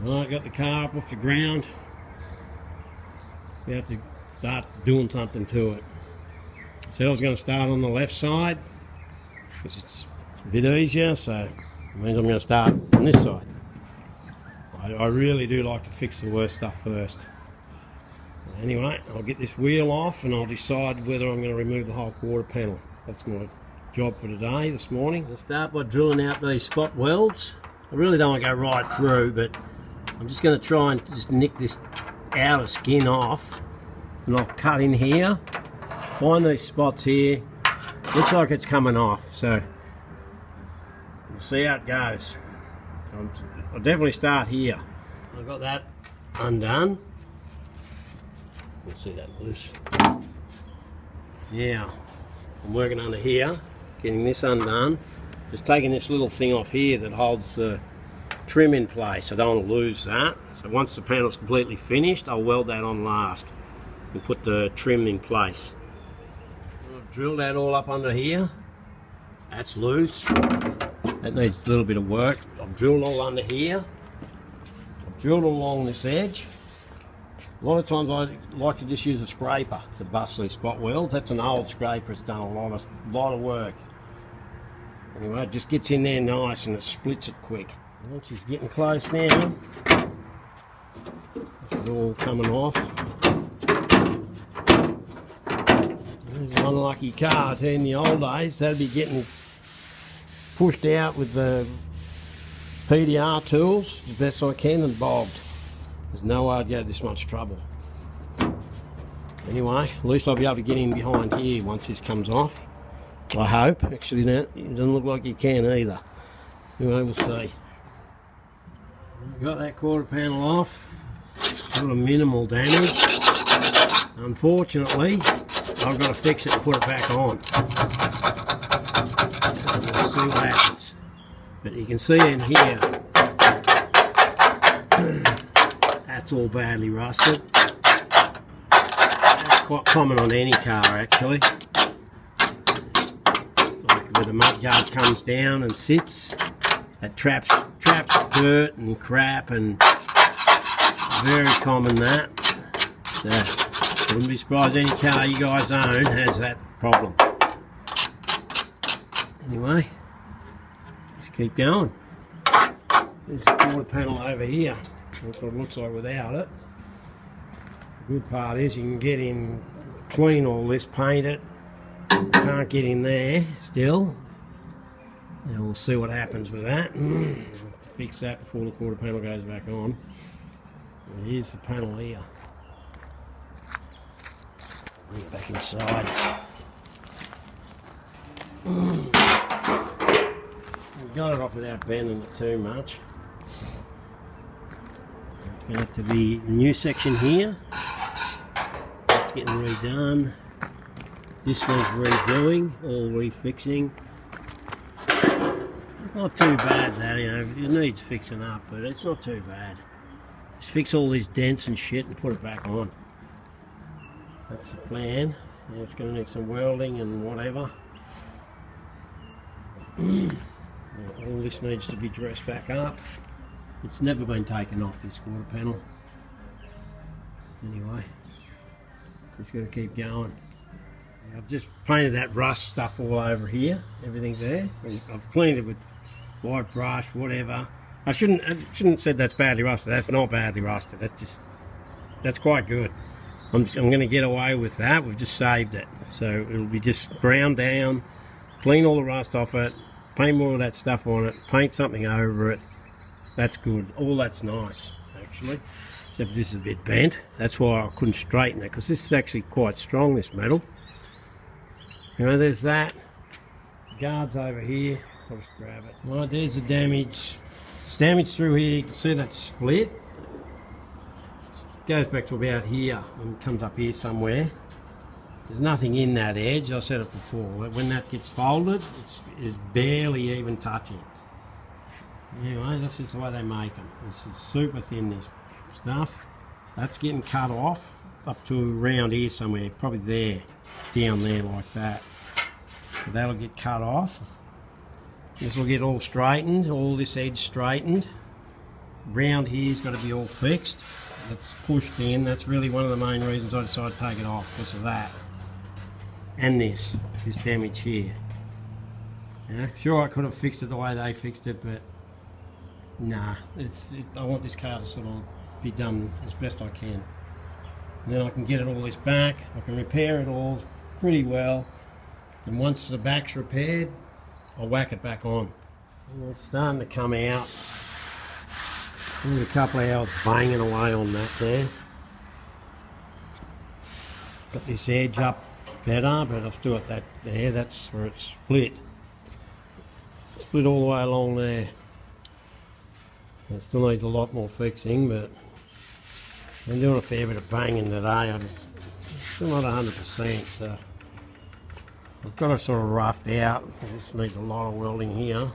Well, I got the car up off the ground. We have to start doing something to it. I said I was going to start on the left side because it's a bit easier, so it means I'm going to start on this side. I really do like to fix the worst stuff first. Anyway, I'll get this wheel off and I'll decide whether I'm going to remove the whole quarter panel. That's my job for today, this morning. I'll start by drilling out these spot welds. I really don't want to go right through, but I'm just going to try and just nick this outer skin off, and I'll cut in here, find these spots here. Looks like it's coming off, so we'll see how it goes. I'll definitely start here. I've got that undone. We'll see that loose. Yeah, I'm working under here, getting this undone. Just taking this little thing off here that holds the trim in place. I don't want to lose that. So once the panel's completely finished, I'll weld that on last and put the trim in place. I've drilled that all up under here. That's loose. That needs a little bit of work. I've drilled all under here. I've drilled along this edge. A lot of times I like to just use a scraper to bust these spot welds. That's an old scraper. It's done a lot of work. Anyway, it just gets in there nice and it splits it quick. Well, she's getting close now. This is all coming off. There's an unlucky car. In the old days, that'd be getting pushed out with the PDR tools as best I can and bogged. There's no way I'd go to this much trouble. Anyway, at least I'll be able to get in behind here once this comes off. I hope. Actually, no, it doesn't look like you can either. Anyway, we'll see. Got that quarter panel off. Got a minimal damage. Unfortunately, I've got to fix it and put it back on. We'll see what happens. But you can see in here, that's all badly rusted. That's quite common on any car, actually. Where the mudguard comes down and sits, that traps dirt and crap, and very common that. So wouldn't be surprised any car you guys own has that problem. Anyway, let's keep going. There's a quarter panel over here. That's what it looks like without it. The good part is you can get in, clean all this, paint it. Can't get in there still, and we'll see what happens with that. Fix that before the quarter panel goes back on. And here's the panel here. Bring it back inside. We got it off without bending it too much. It's going to have to be a new section here. It's getting redone. This one's redoing, all refixing. It's not too bad, that, you know, it needs fixing up, but it's not too bad. Just fix all these dents and shit and put it back on. That's the plan. Yeah, it's going to need some welding and whatever. All this needs to be dressed back up. It's never been taken off, this quarter panel. Anyway, it's going to keep going. I've just painted that rust stuff all over here. Everything's there. I've cleaned it with white brush, whatever. I shouldn't have said that's badly rusted. That's not badly rusted. That's quite good. I'm going to get away with that. We've just saved it, so it'll be just ground down, clean all the rust off it, paint more of that stuff on it, paint something over it. That's good. All that's nice, actually. Except this is a bit bent. That's why I couldn't straighten it, because this is actually quite strong, this metal. You know, there's that. Guards over here. I'll just grab it. Right, there's the damage. It's damaged through here. You can see that split. It goes back to about here and comes up here somewhere. There's nothing in that edge. I said it before. When that gets folded, it's barely even touching. Anyway, this is the way they make them. This is super thin, this stuff. That's getting cut off up to around here somewhere. Probably there. Down there like that. So that'll get cut off. This will get all straightened, all this edge straightened. round here's got to be all fixed. It's pushed in. That's really one of the main reasons I decided to take it off, because of that. And this damage here. Yeah, sure, I could have fixed it the way they fixed it, but nah, I want this car to sort of be done as best I can. And then I can get it all this back, I can repair it all pretty well, and once the back's repaired, I'll whack it back on. And it's starting to come out. There's a couple of hours banging away on that there. Got this edge up better, but I've still got that there, that's where it's split. Split all the way along there. It still needs a lot more fixing, but I'm doing a fair bit of banging today. I'm still not 100%, so I've got it sort of roughed out. This needs a lot of welding here.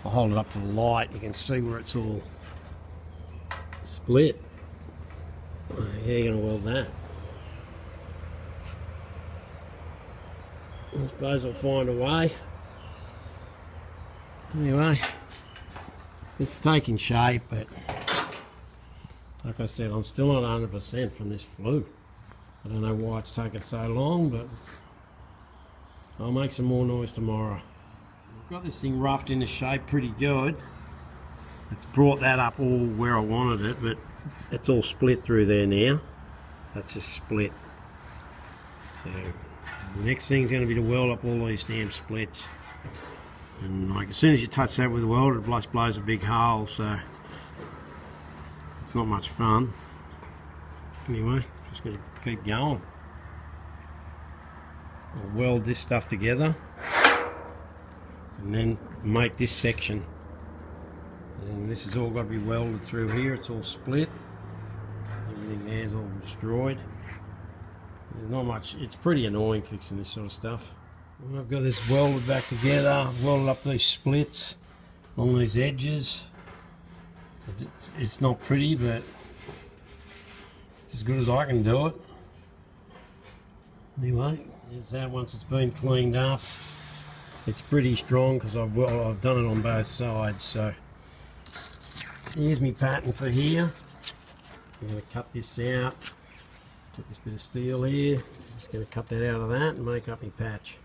I'll hold it up to the light, you can see where it's all split. How are you going to weld that? I suppose I'll find a way. Anyway, it's taking shape, but like I said, I'm still not 100% from this flue. I don't know why it's taken so long, but I'll make some more noise tomorrow. I've got this thing roughed into shape pretty good. It's brought that up all where I wanted it, but it's all split through there now. That's just split. So the next thing's going to be to weld up all these damn splits. And like as soon as you touch that with a weld, it blows a big hole, so it's not much fun. Anyway, just got to keep going. I'll weld this stuff together and then make this section. And this has all got to be welded through here. It's all split. Everything there's all destroyed. There's not much. It's pretty annoying fixing this sort of stuff. Well, I've got this welded back together. I've welded up these splits along these edges. It's not pretty, but it's as good as I can do it. Anyway, there's that. Once it's been cleaned up, it's pretty strong because I've done it on both sides. So here's my pattern for here. I'm going to cut this out. Put this bit of steel here. Just going to cut that out of that and make up my patch.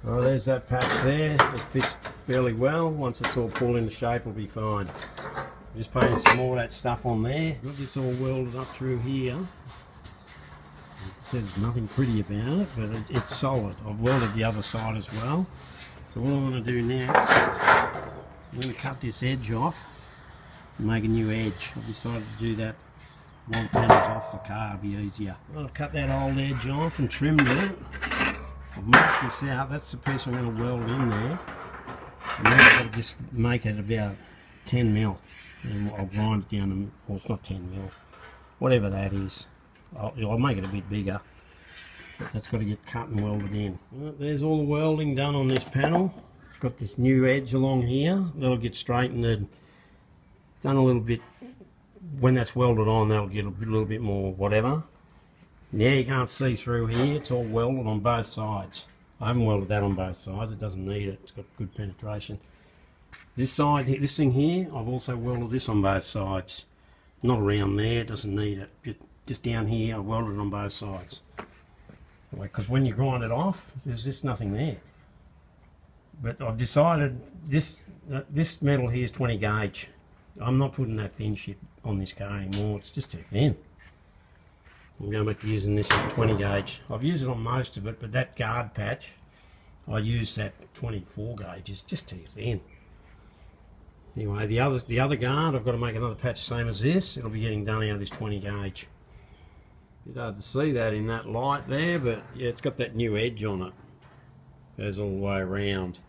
Oh, there's that patch there. It fits fairly well. Once it's all pulled into shape, it'll be fine. Just painted some more of that stuff on there. Got this all welded up through here. It says nothing pretty about it, but it's solid. I've welded the other side as well. So what I'm going to do next, I'm going to cut this edge off and make a new edge. I've decided to do that while the panel's off the car, it'll be easier. Well, I've cut that old edge off and trimmed it. I've marked this out, that's the piece I'm going to weld in there. And then I've got to just make it about 10 mil. And I'll grind it down to, well, it's not 10 mil, whatever that is. I'll make it a bit bigger. But that's got to get cut and welded in. Well, there's all the welding done on this panel. It's got this new edge along here. That'll get straightened and done a little bit. When that's welded on, that'll get a little bit more whatever. Now you can't see through here, it's all welded on both sides. I haven't welded that on both sides, it doesn't need it, it's got good penetration. This side, this thing here, I've also welded this on both sides. Not around there, it doesn't need it. Just down here, I welded it on both sides. Because when you grind it off, there's just nothing there. But I've decided this metal here is 20 gauge. I'm not putting that thin shit on this car anymore, it's just too thin. I'm going back to using this at 20 gauge. I've used it on most of it, but that guard patch, I use that 24 gauge, it's just too thin. Anyway, the other guard, I've got to make another patch same as this. It'll be getting done out of this 20 gauge. Bit hard to see that in that light there, but yeah, it's got that new edge on it. Goes all the way around.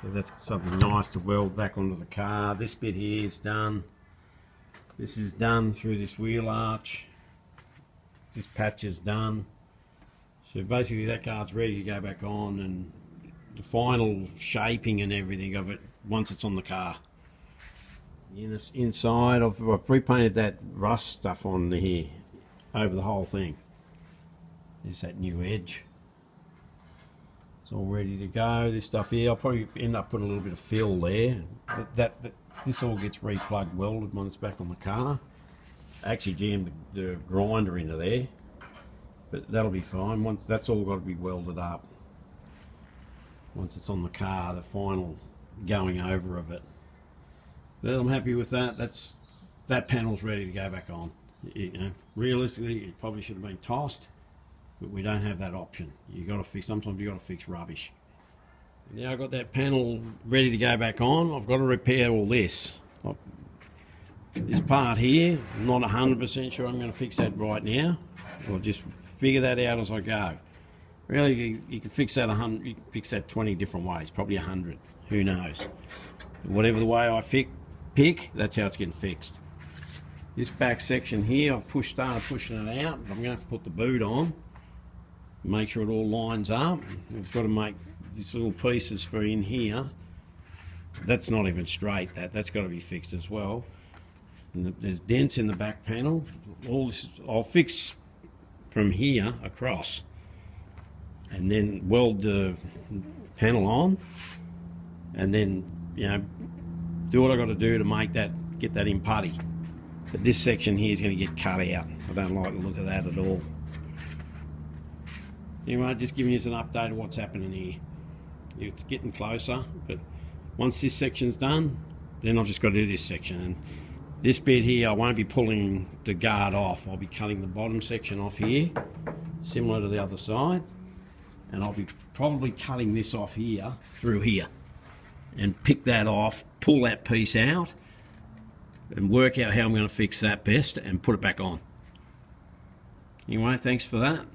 So that's something nice to weld back onto the car. This bit here is done. This is done through this wheel arch. This patch is done. So basically that guard's ready to go back on, and the final shaping and everything of it once it's on the car. Inside, I've repainted that rust stuff on here over the whole thing. There's that new edge. It's all ready to go. This stuff here, I'll probably end up putting a little bit of fill there. This all gets replugged welded when it's back on the car. I actually jammed the grinder into there, but that'll be fine. Once that's all got to be welded up. Once it's on the car, the final going over of it. But I'm happy with that. That panel's ready to go back on. You know, realistically, it probably should have been tossed, but we don't have that option. You got to fix. Sometimes you got to fix rubbish. Now I've got that panel ready to go back on. I've got to repair all this. This part here, I'm not 100% sure I'm going to fix that right now. I'll just figure that out as I go. Really, you can fix that 100. You can fix that 20 different ways, probably 100. Who knows? Whatever the way I pick, that's how it's getting fixed. This back section here, I've started pushing it out. I'm going to have to put the boot on, make sure it all lines up. We've got to make these little pieces for in here. That's not even straight. That's got to be fixed as well. And there's dents in the back panel. All this I'll fix from here across, and then weld the panel on, and then do what I got to do to make get that in putty. But this section here is going to get cut out. I don't like the look of that at all. Anyway, just giving you an update of what's happening here. It's getting closer, but once this section's done, then I've just got to do this section. And this bit here, I won't be pulling the guard off. I'll be cutting the bottom section off here, similar to the other side. And I'll be probably cutting this off here, through here. And pick that off, pull that piece out, and work out how I'm going to fix that best and put it back on. Anyway, thanks for that.